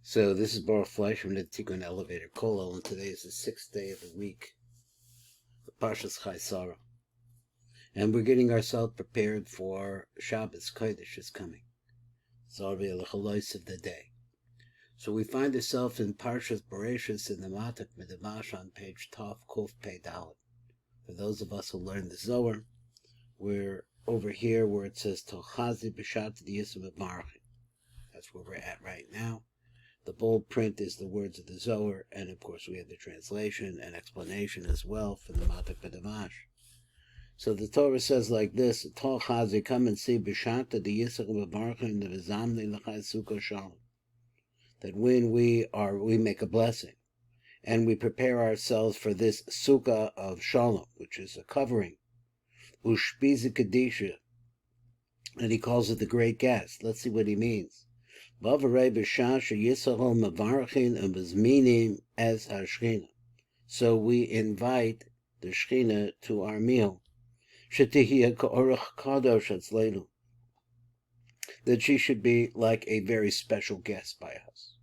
So this is Baruch Fleisch from the Tikkun Elevator Kolel, and today is the 6th day of the week, the parshas Chaisara. And we're getting ourselves prepared for Shabbos. Kodesh is coming. It's already the chalois of the day. So we find ourselves in parshas Bereshis in the Matak Midrash on page Tov Kuf Pei Dalet. For those of us who learn the Zohar, we're over here where it says Tochazi B'Shat Yisum B'Marchi. That's where we're at right now. The bold print is the words of the Zohar, and of course we have the translation and explanation as well from the Matak Midrash. So the Torah says like this: Tol Chazi, come and see B'Shanta the Yisach B'Barchin the V'Zamni L'Chai Sukkah Shalom. That when we make a blessing, and we prepare ourselves for this Sukkah of Shalom, which is a covering, Ushpiza Kadisha, and he calls it the Great Guest. Let's see what he means. As so we invite the Shechina to our meal, that she should be like a very special guest by us.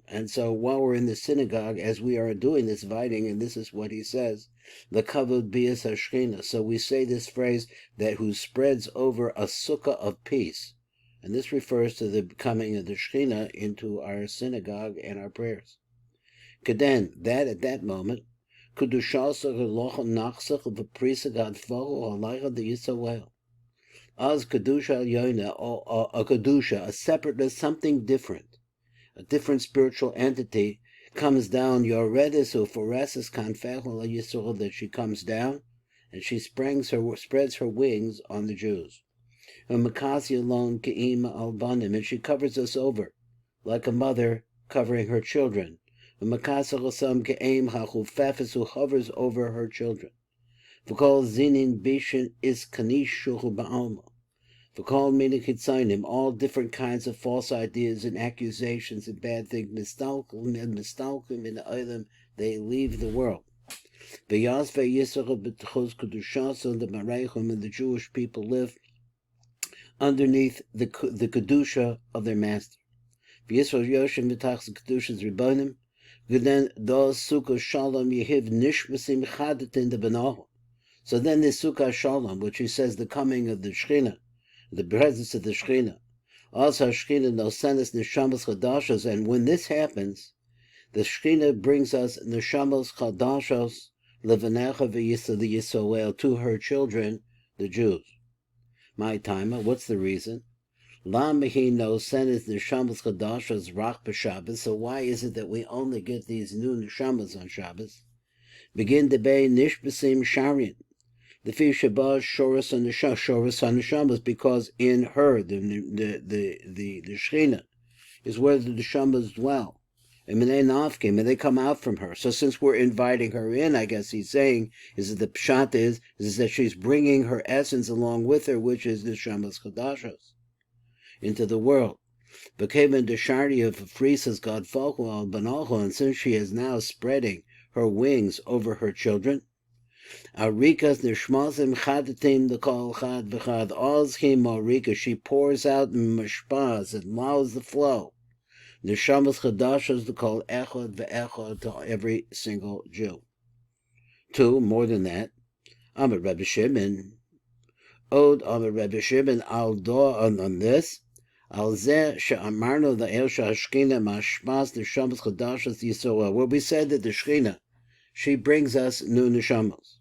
And so while we're in the synagogue, as we are doing this inviting, and this is what he says, the kavod bias hashchina. So we say this phrase, that who spreads over a sukkah of peace. And this refers to the coming of the Shechina into our synagogue and our prayers. Keden, that at that moment, as kedusha yoina, or a kedusha, a separateness, something different, a different spiritual entity comes down. Yoredis uforesis kanfechol yisrael, that she comes down, and she spreads her wings on the Jews. And she covers us over, like a mother covering her children. Who hovers over her children. All different kinds of false ideas and accusations and bad things, they leave the world. And the Jewish people live underneath the kedusha of their master. So then this Sukkah Shalom, which he says the coming of the Shechina, the presence of the Shechina, also Shechina no senes Neshamas Chadashos, and when this happens, the Shechina brings us Neshamas Chadashos Levanecha v'Yisrael, to her children, the Jews. My timer, what's the reason? Lamahi no senes Neshamas Chadashos Rach b'Shabbos. So why is it that we only get these new Neshamas on Shabbos? Begin to be Nishbasim Sharian. The Fi Shabbat Shoras on the Neshamas, because in her the Shechina is where the Neshamas dwell. And they come out from her. So since we're inviting her in, I guess he's saying, is that the pshat is that she's bringing her essence along with her, which is the Neshamas Chadashos, into the world. But Kevin Deshardi of Frisa's God Folko al Banocho, and since she is now spreading her wings over her children, Arikas Nishmazim Chadatim the Kol Chad V'Chad Ozchim Arika, she pours out mashpaz, it allows the flow. Neshamas Chadashos the Kol Echad V'Echad, to every single Jew. 2, more than that, Amar Rebbe Shimon, Od Amar Rebbe Shimon al do on this, al zeh she'amarno the el shashchina mashmas neshamas chadashos Yisrael, where we said that the Shechina, she brings us new neshamas.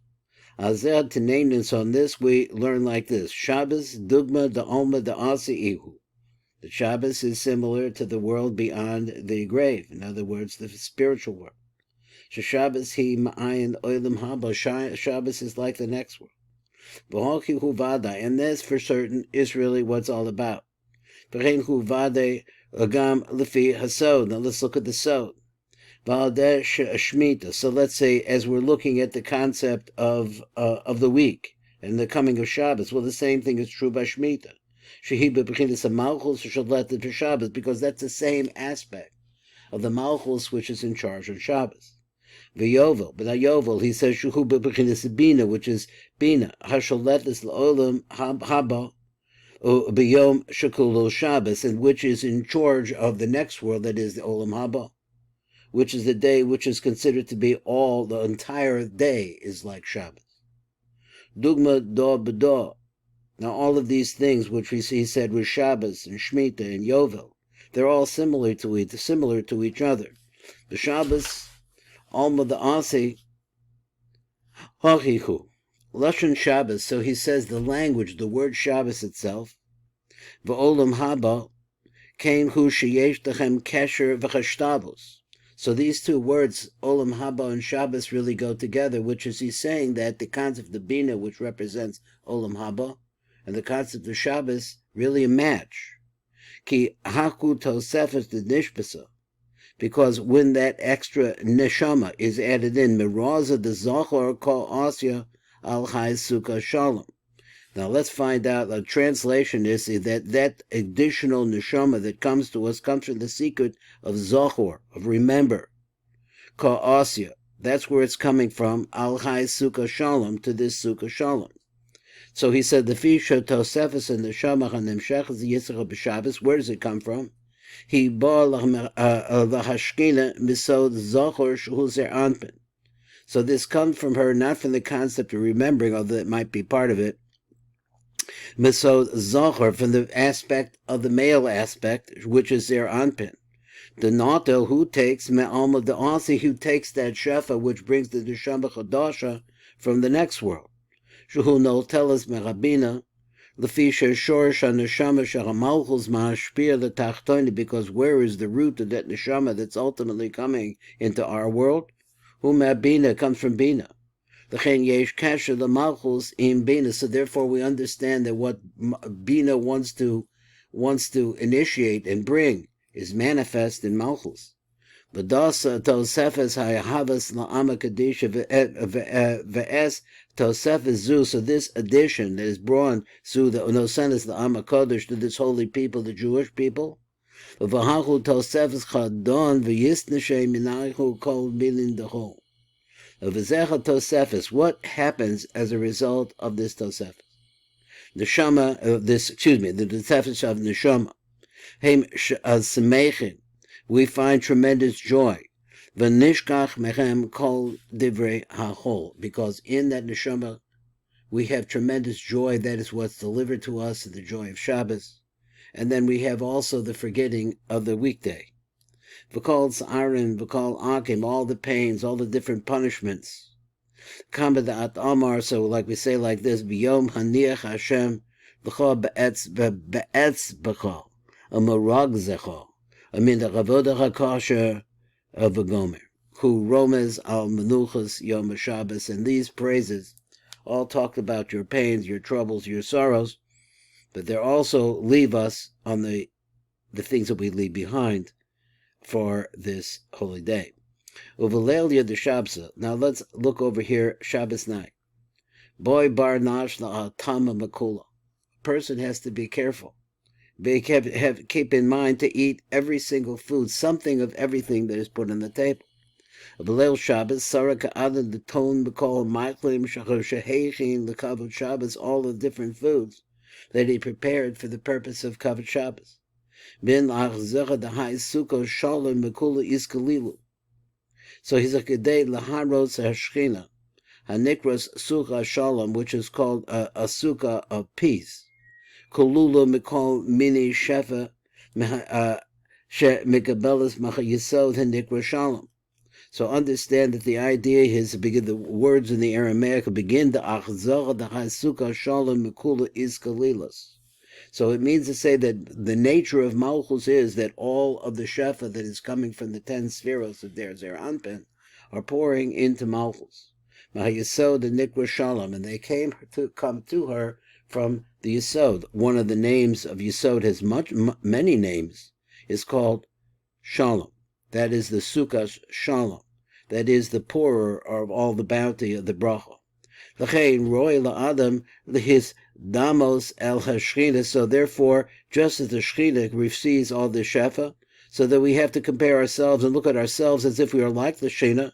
Al zeh tenenis, on this we learn like this: Shabbos dugma the alma the asi ihu. The Shabbos is similar to the world beyond the grave. In other words, the spiritual world. Shabbos he ma'ayin oilam haba. Shabbos is like the next world. V'hoki hu vada, and this for certain is really what's all about. V'chein hu vade agam lefi hasod. Now let's look at the sod. V'aldesh shmita. So let's say, as we're looking at the concept of the week and the coming of Shabbos, well, the same thing is true by Shemitah. Shehi be'bechinas malchus shalatet to Shabbos, because that's the same aspect of the malchus which is in charge on Shabbos. V'yovel, but Yovel, he says shuhu be'bechinas bina, which is bina hashaletes la'olam haba, B'yom shekulu Shabbos, and which is in charge of the next world, that is the Olam Haba, which is the day which is considered to be the entire day is like Shabbos. Dugma da b'da. Now all of these things which he said was Shabbos and Shemitah and Yovel, they're all similar to each other. The Shabbos, Alma the Asi, Hachichu, Lashon Shabbos. So he says the language, the word Shabbos itself, V'olam Haba, Kain Hu Sheyesh Dechem Kesher V'chashtabos. So these two words, Olam Haba and Shabbos, really go together, which is he's saying that the concept of Bina, which represents Olam Haba, and the concept of Shabbos really a match. Ki haku tosefes the nishbasa, because when that extra neshama is added in, miraza the Zohar kol asya al chai sukkah shalom. Now let's find out. The translation is that additional neshama that comes to us comes from the secret of Zohar, of remember, kol asya. That's where it's coming from, al chai sukkah shalom, to this sukkah shalom. So he said, the Fisha Tosefes and the Shamach and Nemshechas Yitzchak b'Shabbos, where does it come from? He bought the Shechina misod Zohar Shuzer Anpin. So this comes from her, not from the concept of remembering, although it might be part of it. Misod Zohar, from the aspect of the male aspect, which is their Anpin. The Natel who takes Me'alma the Asi, who takes that Shefa, which brings the Neshama Chadasha from the next world. Shuhu no telas merabina, lefisha shorish neshama sharamalchus mahashpir the tachtoni, because where is the root of that neshama that's ultimately coming into our world? Hu mabina comes from bina. L'chein yesh kasher the malchus in bina. So therefore we understand that what bina wants to initiate and bring is manifest in malchus. V'dasa tosefes hayahavas la'ama kadisha v'es tosefes zu. So this addition that is brought through the nosenes la'ama kodesh, to this holy people, the Jewish people. V'hachu tosefes chadon v'yisnashe minachu kol milin deho. V'zecha tosefes. What happens as a result of this tosefes? The tosefes of neshama. Heim semechin. We find tremendous joy. V'nishkach mechem kol divrei hachol, because in that neshama we have tremendous joy. That is what's delivered to us, the joy of Shabbos. And then we have also the forgetting of the weekday. V'kol tz'arim, v'kol akim, all the pains, all the different punishments. Kambad amar, so like we say like this, b'yom haniach Hashem l'cha be'etz b'chol, amarag zechol. Amin the Ravoda HaKosher of the Gomer, who Romez al Menuchas Yom Shabbos, and these praises all talk about your pains, your troubles, your sorrows, but they also leave us on the things that we leave behind for this holy day. Uvalelia de Shabsa. Now let's look over here, Shabbos night. Boy bar nash la tama makula. A person has to be careful. Keep in mind to eat every single food, something of everything that is put on the table. B'leil Shabbos, Saraka Adan, the tone, B'kol, Ma'achlim, Shehechin, the Kavod Shabbos, all the different foods that he prepared for the purpose of Kavod Shabbos. Bin Achzecha, the high Sukkot, Shalom, Mekula, Iskalilu. So he's a Kedei, Laharos, Shechina, Hanikras, Sukkah, Shalom, which is called a Sukkah of peace. Kolula mikol mini shefa mikabelis macha yisod hanikra shalom. So understand that the idea is to begin, the words in the Aramaic begin the achzara the hasuka shalom mikula is kalilas. So it means to say that the nature of Malchus is that all of the shefa that is coming from the 10 spheros of their Anpin are pouring into Malchus. Maha yisod the nikra shalom, and they come to her from the Yesod. One of the names of Yesod has many names, is called Shalom. That is the Sukkah Shalom. That is the pourer of all the bounty of the bracha. L'chein roy la'adam his damos el hashchina. So therefore, just as the Shechina receives all the shefa, so that we have to compare ourselves and look at ourselves as if we are like the Shechina,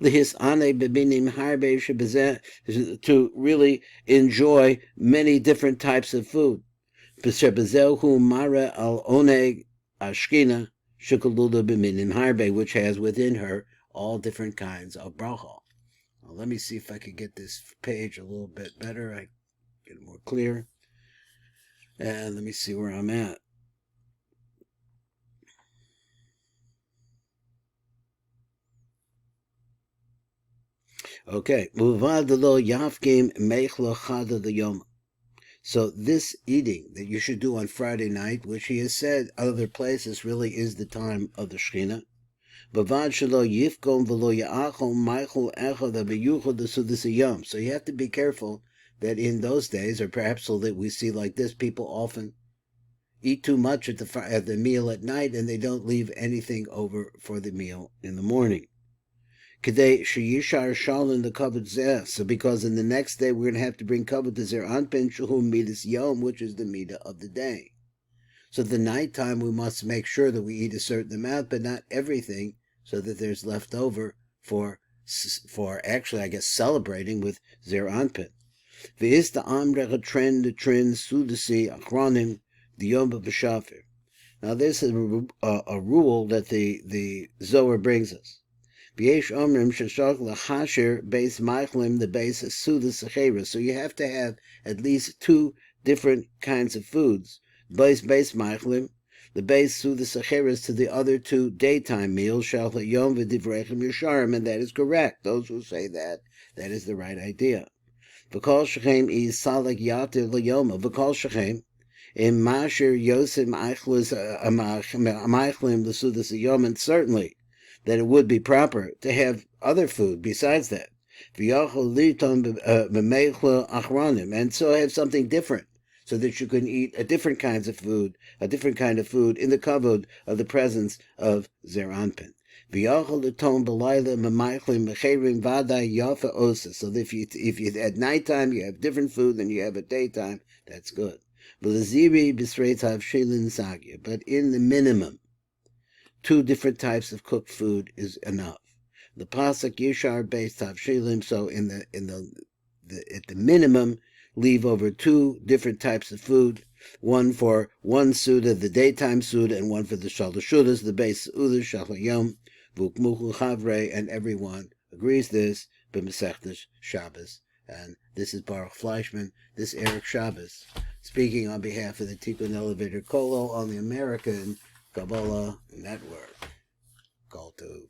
to really enjoy many different types of food. Which has within her all different kinds of bracha. Now, let me see if I could get this page a little bit better. I get it more clear. And let me see where I'm at. Okay. So this eating that you should do on Friday night, which he has said other places really is the time of the Shechina. So you have to be careful that in those days, or perhaps so that we see like this, people often eat too much at the meal at night and they don't leave anything over for the meal in the morning. So because in the next day we're going to have to bring kavod to Zer Anpin Shuhu Midas Yom, which is the midah of the day. So the nighttime we must make sure that we eat a certain amount, but not everything, so that there's left over for actually, I guess, celebrating with Zer Anpin. V'is the amrecha trend sudasi achronim the Yom B'Shafir. Now this is a rule that the Zohar brings us. V'yesh omrim sheshach l'chasher beis maichlim the beis sudas Shechina. So you have to have at least two different kinds of foods. Beis maichlim, the beis sudas Shechina to the other two daytime meals. Shal hayom v'divrechem yesharim, and that is correct. Those who say that is the right idea. V'kol shechem is salak yatir l'yoma. V'kol shechem in masher yosim maichlim l'sudas hayom, and certainly that it would be proper to have other food besides that. And so have something different, so that you can eat a different kind of food in the kavod of the presence of Zer Anpin. So if you at nighttime you have different food than you have at daytime, that's good. But in the minimum, two different types of cooked food is enough. The pasuk Yishar based Tavshilim, so at the minimum, leave over two different types of food, one for one suda, the daytime suda, and one for the shalashudas, the base suda, shalayom, vukmuchu chavre, and everyone agrees this, b'mesechtes Shabbos. And this is Baruch Fleischman, this Eric Shabbos, speaking on behalf of the Tikkun Elevator Kolo on the American Kabbalah Network. Kol Tov.